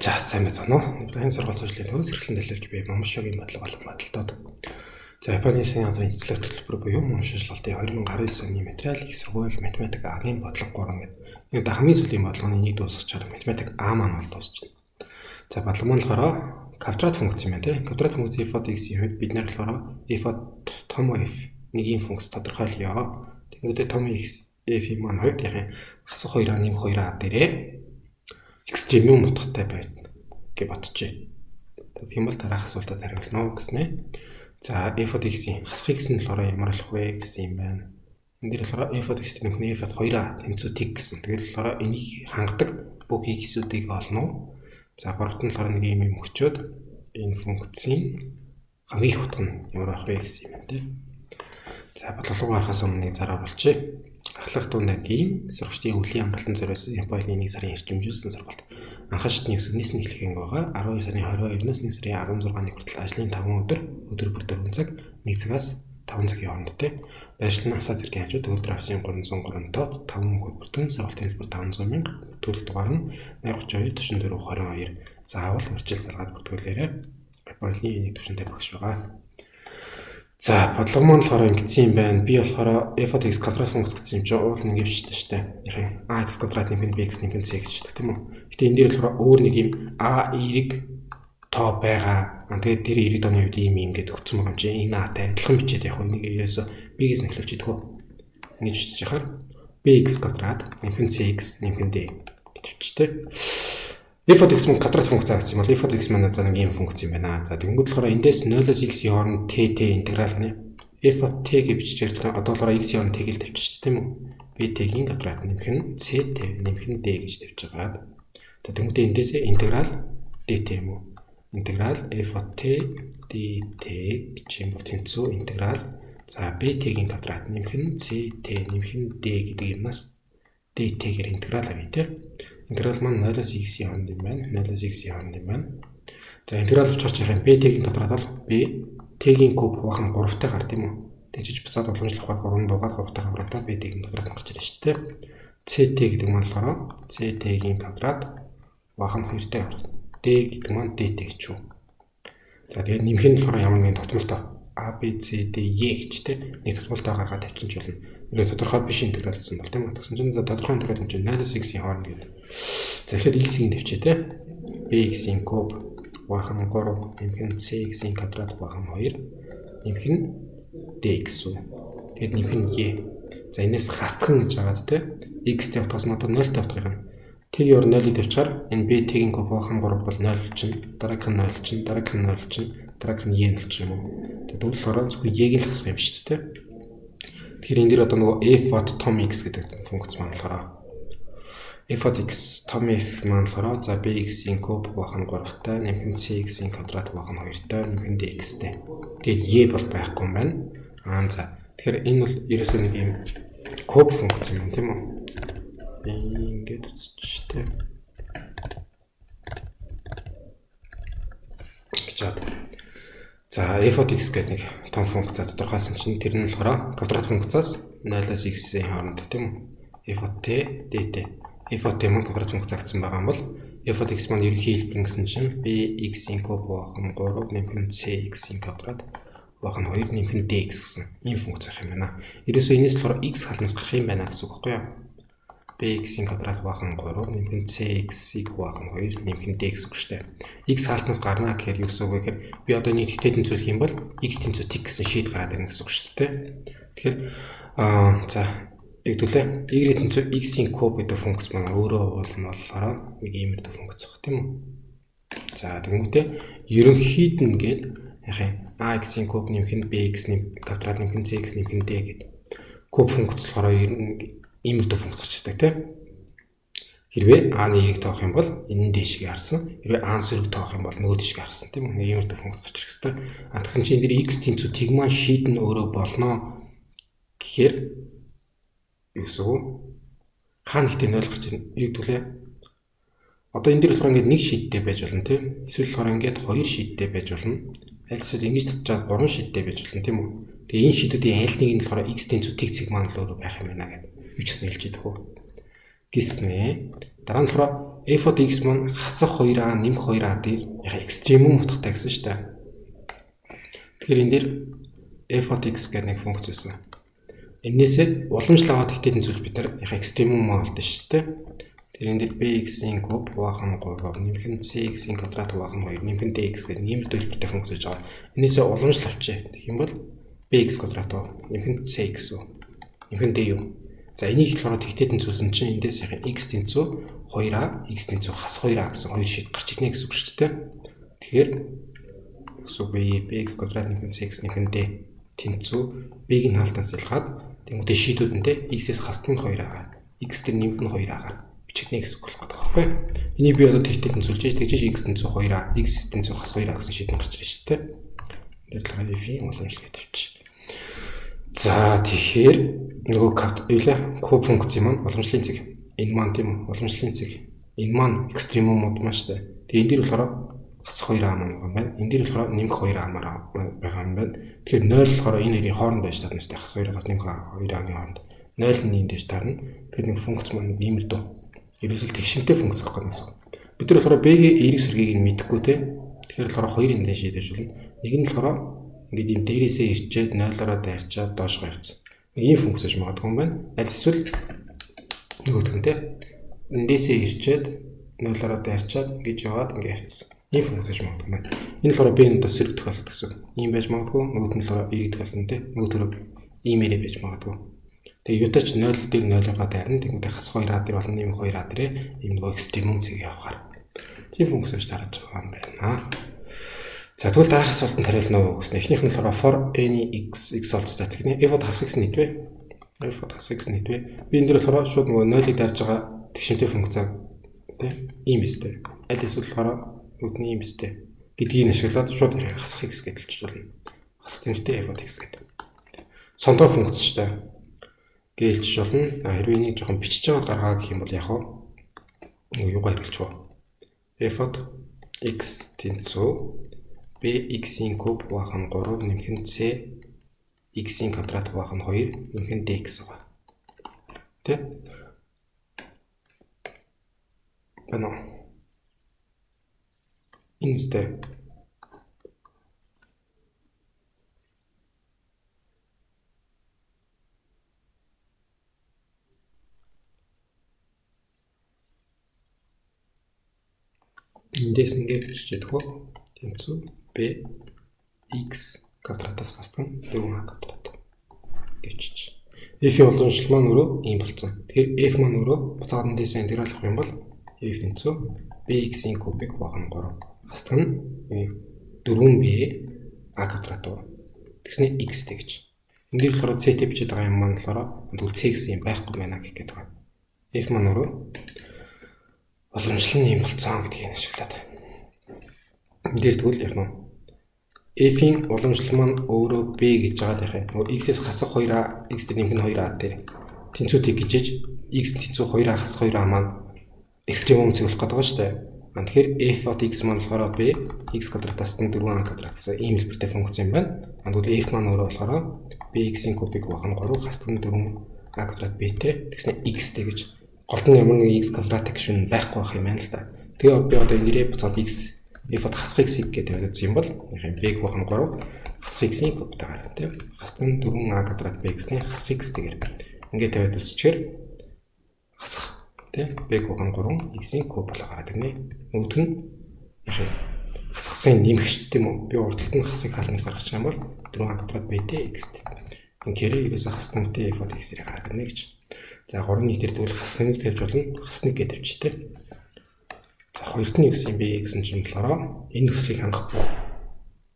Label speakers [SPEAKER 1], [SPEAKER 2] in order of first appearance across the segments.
[SPEAKER 1] За сайн байна уу? Энэ сургууль зөвлөлийн төвс эрхлэн дэлгэрж буй Момшогийн бодлого болон бодолтод. За Японы засгийн газрын цэцлэг хөтөлбөр буюу Момшочлалтын 2019 оны материал их сургууль математик А-гийн бодлого 3 гэдэг. Энэ хамгийн сүүлийн бодлогын нэг дуусгачаар математик А маань бол дуусчихна. За бодлого маань болохоор квадрат функц юм байна тийм. Квадрат функц f от x-ийн хувьд бид нэр болохоор f от том f нэгийн функц тодорхойлъё. Тэгвэл том x f-ийн маань хувьд яхаа хасах 2а нэмэх 2а дээрээ экстремум утгатай байна гэж бодчихъя. Тэгэх юм бол дараах асуултад хариулна гэснэ. За f от x-ийн хасах x нь болохоор ямар болох вэ гэсэн юм байна. Энд дээр болохоор f от x нөхний f от 2а тэнцүү тэг гэсэн. Тэгэл болохоор энийг хангадаг бүх x-үүдийг олно. За гуравт нь болохоор нэг юм өгчөөд энэ функцийн хамгийн их утга нь ямар байх вэ гэсэн юм байна тийм. За бодлого гарахаас өмнө нэг зараа болчихъя. Ахлах дунд ангийн сурагчдын өвлийн амралтын зориулсан Японы 1 сарын эрчимжүүлсэн сургалт анхаа шатны өсгөнээс нэхлэх байгаа 12 сарын 22-наас 1 сарын 16-ны хүртэл ажлын 5 өдөр бүр 4 цаг 1 цагаас 5 цагийн хоорондтой байршлын хасаа зэргийн хажуу төгөлдөр авсан 303 тоод 5 мөнгө бүртгэн сургалтын хэлбэр 500 мянга төлөлт дугаар нь 832 44 22 заавал үржил заргаад бүртгүүлээрэй. Японы нэг төвшөнтэй багш байгаа. За бодлого маань болохоор ингэсэн юм байна. Би болохоор f от x квадрат функц гэсэн юм чинь уул нэг явчихсан шүү дээ. Яг ax квадрат нэмэх bx нэмэх c гэж байна тийм үү. Гэтэ энэ дээр болохоор өөр нэг юм a эрэг тоо байгаа. Тэгээд тэр эрэг тооны хувьд ийм гэдэг өгсөн байгаа юм чинь энэ a-тай адилхан бичээд яг нэг ерөөсө bx нэхлүүлж идэх үү. Ингэж бичиж яхаар bx квадрат нэмэх cx нэмэх d гэж бичтэй. f от x мөн квадрат функц гэсэн юм бол f от x маань за нэг ийм функц юм байна. За тэгэнгүүт болохоор эндээс 0-оос x-ийн хооронд t интеграл нь f от t гэж бичиж ярьдаг. Одоо болохоор x-ийн хооронд t-ийг тавьчих тийм үү? b t-ийн квадрат нэмэх нь c t нэмэх нь d гэж тавьж байгаа. За тэгэнгүүт эндээс интеграл dt юм уу? Интеграл f от t dt гэж юм бол тэнцүү интеграл за b t-ийн квадрат нэмэх нь c t нэмэх нь d гэдэг юмнаас dt-гээр интеграл авъя тийм. Интеграл маань 0-оос x-ийн хооронд юм байна. 0-оос x-ийн хооронд юм байна. За интеграл авчирч яхаа b t-ийн квадрат бол b t-ийн куб бахан 3-тай гард юм уу? Тэгж буцаад боломжлох баг 3 буугаад 3-тай хаврагдаад b t-ийн квадрат гарч ирж шүү дээ. c t гэдэг маань болохоор c t-ийн квадрат бахан 2-тай гард. d гэдэг маань d t гэж юу? За тэгээд нэмэх нь болохоор ямар нэгэн тогтмолтой a b c d e гэжтэй нэг тогтмолтой гаргаад тавьчих ч болно. Нэг тодорхой биш интеграл гэсэн бол тийм үү? Тэгсэн чинь за тодорхой интеграл юм чинь 0-оос x-ийн хооронд гэдэг. За тэгэхээр x-ийг тавьчих те. bx-ийн куб бахан 3 нэмэх нь c-ийн квадрат бахан 2 нэмэх нь dx үү. Тэгэд нэмэх нь y. За энэс хасдах нь гэж байгаа те. x-тэй утгаас нь одоо 0-тэй утгах юм. Тэг ёр 0-ыг тавьчихаар энэ b t-ийн куб бахан 3 бол 0 чинь, дараагийнх нь 0 чинь, дараагийнх нь 0 чинь, дараагийнх нь y 0 чинь юм уу. Тэгвэл болохоор зөвхөн y-г л хасах юм шүү дээ. Тэгэхээр энэ дэр одоо нөгөө f от том x гэдэг функц маань болохоор f от x том f маань болохоор за bx-ийн куб бахан 3-тай нэмэх нь cx-ийн квадрат бахан 2-тай нэмэх нь dx-тэй. Тэгээд y бол байхгүй юм байна. За тэгэхээр энэ бол ерөөсөө нэг юм куб функц юм байна тийм үү? Ингээд үзчихтэй. Гэжээд. За f от x гэдэг нэг том функц тодорхойлсон чинь тэр нь болохоор квадрат функцаас 0-оос x-ийн хооронд тийм үү? f от t dt. f от t маань квадрат функц агцсан байгаа юм бол f от x маань ерөнхий хэлбэр гэсэн чинь bx-ийн куб бахан 3 нэмэх нь cx-ийн квадрат бахан 2 нэмэх нь dx гэсэн ийм функц байх юм байна. Ерөөсөө энэс болохоор x халнаас гарах юм байна гэсэн үг байхгүй юу? bx-ийн квадрат бахан 3 нэмэх нь cx-ийг бахан 2 нэмэх нь dx гэж штэ. X хаалтнаас гарна гэхээр юу гэсэн үг вэ гэхээр би одоо нэг тэгтэй тэнцвүүлэх юм бол x тэнцүү тэг гэсэн шийд гараад ирнэ гэсэн үг шүү дээ. Тэгэхээр за эгдүүлээ. Y тэнцүү x-ийн куб гэдэг функц маань өөрөө болохоор нэг иймэрхүү функц баг тийм үү? За тэгмүүдээ ерөнхийд нь гээд яхаа ax-ийн куб нэмэх нь bx квадрат нэмэх нь cx нэмэх нь d гэдэг куб функц болохоор иймэрхүү функц гарч ирдэг тийм. Хэрвээ a-ны эрэг тоох юм бол энэ нь дэшгээ харсан. Хэрвээ a-ны сөрөг тоох юм бол нөгөө дэшгээ харсан тийм үү? Иймэрхүү функц гарч ирэх хэвээр. Тэгсэн чинь энэ дэр x тэнцүү тэг маань шийд нь өөрөө болно гэхээр юу гэсэн үг? Хаана ихтэй 0 гарч ирнэ? Юу гэдүүлээ? Одоо энэ дэр болохоор ингээд нэг шийдтэй байж болно тийм. Эсвэл болохоор ингээд хоёр шийдтэй байж болно. Аль эсвэл ингэж татчаад 3 шийдтэй байж болно тийм үү? Тэгээ энэ шийдүүдийн аль нэг нь болохоор x тэнцүү тэг цэг маань л өөрөө байх юм байна гэдэг. Юу ч гэсэн хэлж идэх үү. Гиснэ. Дараа нь болохоор f от x маань хасах 2a нэмэх 2a дээр яг экстремум утгатай гэсэн шүү дээ. Тэгэхээр энэ дээр f от x гэдэг нэг функц байсан. Энээсээ уламжлал аваад ихтэй тэнцвүүлж бид нар яг экстремум олдсон шүү дээ. Тэр энэ дээр bx-ийн куб хувахан 3 нэмэх нь cx-ийн квадрат хувахан 2 нэмэх нь dx гэдэг ийм төлбөртэй функц гэж байгаа. Энээсээ уламжлал авчээ. Тэгэх юм бол bx квадрат нэмэх нь cx нэмэх нь d юу. За энийг болохоор тэгтэй тэнцвүүлсэн чинь эндээс яг x тэнцүү 2a x тэнцүү хас 2a гэсэн хоёр шийд гарч ирнэ гэсэн үг шүү дээ. Тэгэхээр bx квадрат нэмэх нь cx нэмэх нь d тэнцүү b-ийн хаалтаас ялгаад тэгмүүдээ шийдүүдэнтэй x-с хаст нь 2a x тэр нэмэх нь 2a бичигднэ гэсэн үг болох гэдэг байхгүй. Энийг би одоо тэгтэй тэнцвүүлж тэгжиж x тэнцүү 2a x тэнцүү хас 2a гэсэн шийдэн гарч ирнэ шүү дээ. Тэр л f-ийн уламжлалыг тавьчих. За тэгэхээр нөгөө куб функц маань уламжлалын цэг энэ маань тийм уламжлалын цэг энэ маань экстремумуд маань шүү дээ. Тэгээ энэ дэр болохоор хасах 2a маань байгаа юм байна. Энэ дэр болохоор нэмэх 2a маань байгаа юм байна. Тэгэхээр 0 болохоор энэ хоёрын хооронд байж таарна шүү дээ. Хасах 2a-аас нэмэх 2a-гийн хооронд 0 нь энэ дэж таарна. Тэгэхээр нэг функц маань ийм л дөө. Ерөөсөл тэгшинтэй функц авах гэсэн. Бид нар болохоор b-ийн эерэг сөргийг нь мэдэхгүй те. Тэгэхээр болохоор хоёр энэ шийдэж болно. Нэг нь болохоор ингээд ийм дээрээсээ ирчээд 0-ороо дайрчаад доош гарцсан. Ийм функц гэж магадгүй юм байна. Аль эсвэл нөгөөдгөнтэй эндээсээ ирчээд 0-ороо дайрчаад ингэж яваад ингэ явцсан. Ийм функц гэж магадгүй юм байна. Энэ болохоор b-ийн одоо сөрөг тохиолдол гэсэн. Ийм байж магадгүй. Нөгөөд нь болохоор эерэг тохиолдол те. Нөгөөдгөрөө иймэрэ байж магадгүй. Тэгээ ютач 0 дээр 0-гаа дайрна. Тэгмээ хас 2a дээр болон нэмэх 2a дээрээ ийм нөгөө экстремум цэг явахаар. Тийм функц гэж тарааж байгаа юм байна. За тэгвэл дараах асуултанд хариулна уу гэсэн. Эхнийх нь болохоор for any x олцтой гэх f от хас x нийтвэ. f от хас x нийтвэ. Би энэ дээр болохоор шууд нөгөө 0-ыг дайрж байгаа тэгшинтэй функцаа тийм ийм биз дээ. Аль эсвэл болохоор үүдний ийм биз дээ. Гэдгийг ашиглаад шууд хасах x гэдэлж болно. Хасах тэмдэгтэй f от x гэдэг. Сондоо функц шүү дээ. Гэлж болно. Хэрвээ энийг жоохон бичиж байгаа гаргаа гэх юм бол яг юугаар хэрэглэж вэ? f от x тэнцүү bx-ийн куб хувахан 3 нэмэх нь c x-ийн квадрат хувахан 2 нэмэх нь dx байгаа. Тэ? Бано. Инстэ. Эндээс ингээд бичиж ядах уу? Тэнцүү b x квадратаас хасдаг 4a квадрат гэвчиж. F-ийн уламжлал маань өөрөө ийм болсон. Тэгэхээр f маань өөрөө буцаад эндээс интеграл авах юм бол f тэнцүү bx-ийн кубыг хувахан 3 хасдаг нь 4b a квадрат уу. Тэгснэ x тэгж. Энд дээр болохоор c-тэй бичиж байгаа юм маань болохоор тэгвэл c гэсэн юм байхгүй байна гэх гээд байгаа. F маань өөрөө уламжлал нь ийм болсон гэдгийг ашиглаад. Энд дээр тэгвэл яг нь f-ийн уламжлал маань өөрөө b гэж байгаа байх юм. X-с хасах 2a, x дээр нэмэх нь 2a дээр тэнцүү тэг гэжээж x тэнцүү 2a хасах 2a маань экстремум цэглэх гэдэг байгаа шүү дээ. Тэгэхээр f от x маань болохоор b x квадратаас нь 4a квадрат гэсэн ийм хэлбэртэй функц юм байна. Тэгвэл f маань өөрөө болохоор bx-ийн кубыг хувахан 3 хасдаг нь 4a квадрат b-тэй тэгснэ x тэгэж голд нь ямар нэг x квадрат гişүн байхгүй байх юм байна л да. Тэгээ би одоо энэрээ буцаад x f от хасах x гэдэг тавьсан юм бол b-г хувахан 3 хасах x-ийн кубтайгаар тийм хасдаг нь 4a квадрат b гэсний хасах x тэгэр ингээд тавиад үзчихээр хасах тийм b-г хувахан 3 x-ийн куб болоо гараад ирнэ. Нөгөөх нь хасахсын нэмэх шүү дээ тийм үү? Би урдталт нь хасыг хаалнаас гаргаж байгаа юм бол 4a квадрат b-тэй x. Ингээд ерөөсө хаснамтай f от x-ийг гараад ирнэ гэж. За 3-ыг дээр тэгвэл хасныг тавьж болно. Хасныг гэж тавьчих тийм. За хоёрт нь x юм бэ гэсэн чинь болохоор энэ төслийг хангах бүх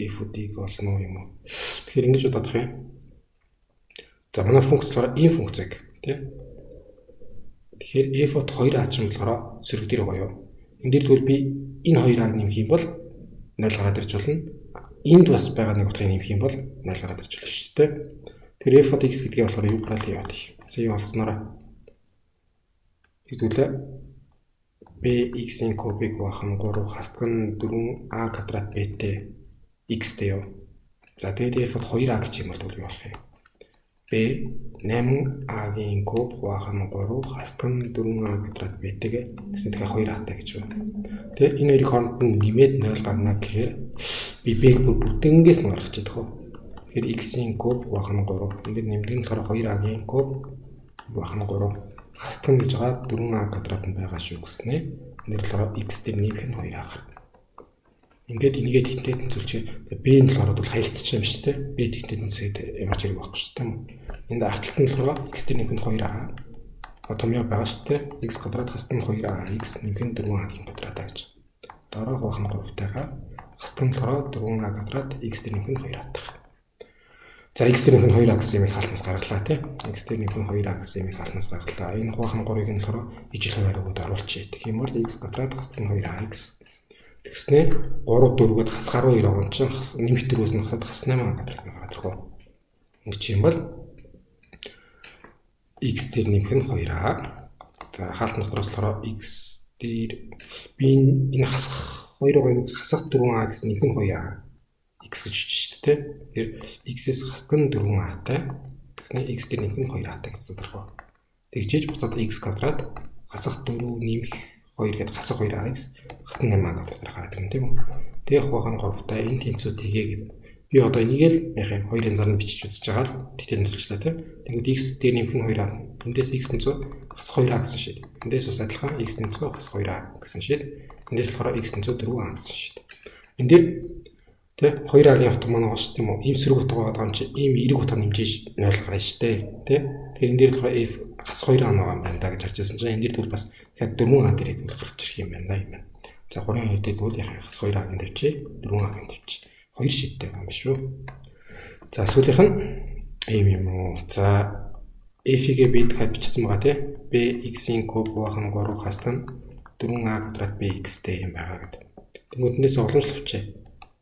[SPEAKER 1] f-үүдийг олно юм уу? Тэгэхээр ингэж бодох юм. За манай функцлаараа ийм функцийг тийм. Тэгэхээр f от 2a ч юм болохоор сөрөг дээр байгаа юу? Энд дээр тэгвэл би энэ 2a-г нэмэх юм бол 0 гараад ирж болно. Энд бас байгаа нэг утгыг нэмэх юм бол 0 гараад ирж болно шүү дээ. Тэр f от x гэдгийг болохоор юу гараад яваад их. Сая олснороо хэдүүлээ bx-ийн кубыг хувахан 3 хасдаг нь 4a квадрат b-тэй x-тэй юу. За тэгээд f от 2a гэж юм бол юу болох юм? B 8a-гийн куб хуваах нь 3 хасдаг нь 4a квадрат b-тэй гэсэн тэгэхээр 2a-тай гэж байна. Тэгээ энэ хоёрын хооронд нь нэмээд 0 гарна гэхээр би b-г бүр бүгднгээс нь гаргах чадах уу. Тэгэхээр x-ийн куб хуваах нь 3. Энд нэмдэг нь болохоор 2a-гийн куб хуваах нь 3 хасдаг нь гэж байгаа 4a квадрат нь байгаа шүү гэснэ. Энд болохоор x дээр нэмэх нь 2a гарна. Ингээд энийгээ тэгтээ тэнцүүлчихээ. B нь болохоор бол хаягдчих юм шүү дээ. B тэгтээ тэнцээд ямар ч хэрэг байхгүй шүү дээ. Энд арталт нь болохоор x дээр нэмэх нь 2a. Томьёо байгаа шүү дээ. X квадрат хасдаг нь 2a, x нэмэх нь 4a-гийн квадрат гэж. Доороо хуваах нь 3-тайгаа хасдаг нь болохоор 4a квадрат x дээр нэмэх нь 2a-тай. За x дээр нэмэх нь 2a гэсэн юмыг хаалтнаас гаргалаа тий. X дээр нэмэх нь 2a гэсэн юмыг хаалтнаас гаргалаа. Энэ хуваах нь 3-ыг нь болохоор ижил хувааригууд оруулчих. Тэгэх юм бол x квадрат хасдаг нь 2ax. Тэгснээр 3 4-гээд хасгаар 2 байгаа чинь нэмэх дөрвөөс нь хасаад хас 8 квадрат гараад ирэх үү. Ингэж юм бол x дээр нэмэх нь 2a. За хаалт дотроос болохоор x дээр би энэ хасах 2-ыг хасах 4a гэсэн нэмэх нь 2a. X гэж хэлж шүү дээ. Тэгэхээр x-ээс хасдаг нь 4a-тай. Тэгснээр x дээр нэмэх нь 2a-тай гэж задрах уу. Тэгжээж буцаад x квадрат хасах 4 нэмэх 2 гээд хасах 2ax хасна 8a квадрат гараад ирнэ тийм үү. Тэгээ хуваах нь 3-тай энэ тэнцүү тгийгээд би одоо энийг л яах юм 2 янзаар нь бичиж үзэж байгаа л тэгтээ тэнцүүлчлээ тийм. Тэгвэл x дээр нэмэх нь 2a. Эндээс x тэнцүү хас 2a гэсэн шийд. Эндээс бас адилхан x тэнцүү хас 2a гэсэн шийд. Эндээс болохоор x тэнцүү 4a гэсэн шийд. Энд дээр тэ 2a-гийн утга маань байгаа шүү тийм үү. Ийм сөрөг утга байгаа юм чи ийм эерэг утга нэмжиж 0 гарна шүү дээ. Тэ. Тэгэхээр энэ дээр болохоор f хас 2a байгаа юм байна да гэж харж байсан чинь энэ дээр тэгвэл бас тэгэхээр 4a дээр тэгвэл гарч ирэх юм байна юм байна. За 3-ын 2 дээр тэгвэл яах вэ? Хас 2a-гийн тавьчих, 4a-гийн тавьчих. Хоёр шийдтэй юм шүү. За сүүлийнх нь ийм юм уу. За f-ийг бид дахиад бичсэн байгаа тий. b x-ийн куб хуваах нь 3 хасдаг нь 4a квадрат bx-тэй юм байгаа гэдэг. Тэнгүүднээс уламжлалчээ.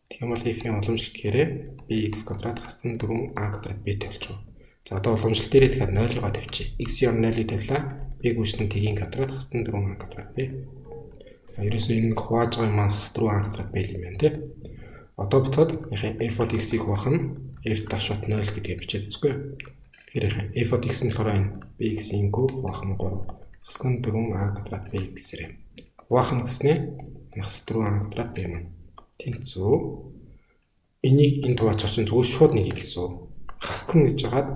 [SPEAKER 1] Тэгэх юм бол f-ийн уламжлал гэхээр bx квадрат хасдаг нь 4a квадрат b-тэй болчихоо. За одоо уламжлал дээрээ дахиад 0-ыг тавьчих. x-ийн 0-ыг тавилаа. b-гүйцэтгэн тгийн квадрат хасдаг нь 4a квадрат b. Ерөөсөө энэ хувааж байгаа юм маань хас 4a квадрат b юм байна тий. Одоо буцаад f от x-ийг хуваах нь f дашот 0 гэдгийг бичээд үзгүй. Тэгэхээр f от x нь болохоор энэ bx-ийн куб хуваах нь 3 хасдаг нь 4a квадрат bx-ээр. Хуваах нь гэснээр хас 4a квадрат b юм. Тэнцүү энийг энэ туваач чинь зүгээр шууд нэг гэсэн. Хасдаг гэж хагаад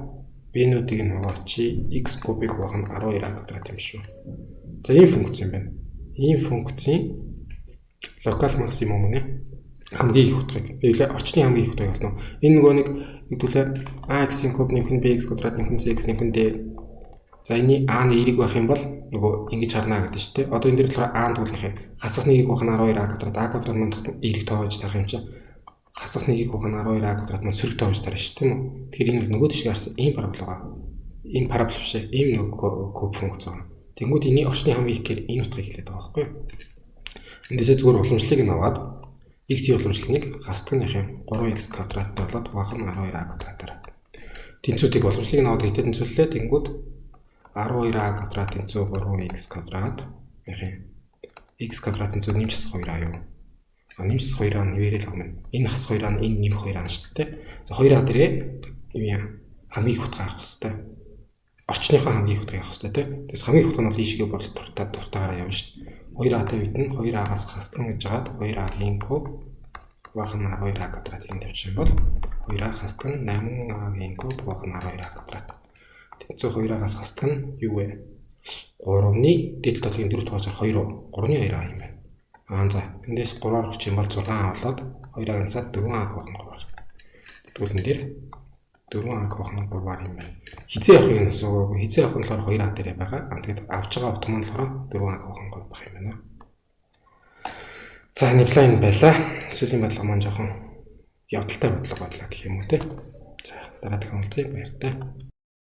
[SPEAKER 1] b-нүүдийг нь хуваачи x кубыг хуваах нь 12a квадрат юм шүү. За ийм функц юм байна. Ийм функцийн локал максимум нэ хамгийн их утгыг орчны хамгийн их утгыг болно. Энэ нөгөө нэг хэдүүлээ ax-ийн куб нэмэх нь bx квадрат нэмэх нь cx нэмэх нь d. За энэ a-ны эерэг байх юм бол нөгөө ингэж харна гэдэг шүү дээ. Одоо энэ дээр болохоор a-нд тулах юм. Хасах нэгийг хуваах нь 12a квадрат a квадрат мандах эерэг тоож тарах юм чинь. Хасах нэгийг хуваах нь 12a квадрат манд сөрөг тоож тарах шүү дээ тийм үү. Тэгэхээр энэ нөгөө тишг харсан ийм парабол байгаа. Энэ парабол биш ээ. Ийм нөгөө куб функц байгаа. Тэнгүүд энэ орчны хамгийн их гэхээр энэ утгыг хэлээд байгаа байхгүй юу? Эндээсээ зүгээр уламжлалыг нь аваад x-ийн уламжлалыг хасдаг нь юм 3x квадраттай болоод хуваах нь 12a квадратаар. Тэнцвүүдийг уламжлалыг нь аваад хэдэн тэнцвэлээ тэнгүүд 12a квадрат тэнцүү 3x квадрат юм. X квадрат тэнцүү нэмжс 2a юу? Нэмжс 2a нь нэрэл юм. Энэ хас 2a нь энэ нэмэх 2a шүү дээ. За 2a дээрээ юм хамгийн их утга авах хэрэгтэй. Орчныхоо хамгийн их утгыг авах хэрэгтэй тийм. Тэгээс хамгийн их утга нь бол ийшгээ бодолт дуртаагаараа явна шүү дээ. 2a-тай үед нь 2a-гаас хасдаг гэж жагаад 2a-ийн куб хуваах нь 12a квадратыг тавьчих юм бол 2a хасдаг нь 8a-ийн куб хуваах нь 12a квадрат. Тэнцүү 2a-гаас хасдаг нь юу вэ? 3-ны дээд талын 4 тоочоор 2 3-ны 2a юм байна. За эндээс 3-аар өгч юм бол 6 аваад 2a-аас 4a хуваах нь 3-аар. Тэгвэл энэ дээр 4a хуваах нь 3-аар юм байна. Хизээ явах юм асуу. Хизээ явах нь болохоор 2a дээрээ байгаа. Тэгээд авч байгаа утга нь болохоор 4a хуваах нь 3 байх юм байна. За энэ план байлаа. Сүүлийн бодлого маань жоохон явдалтай бодлого байлаа гэх юм уу те. За дараа дахин уулзъя баяртай.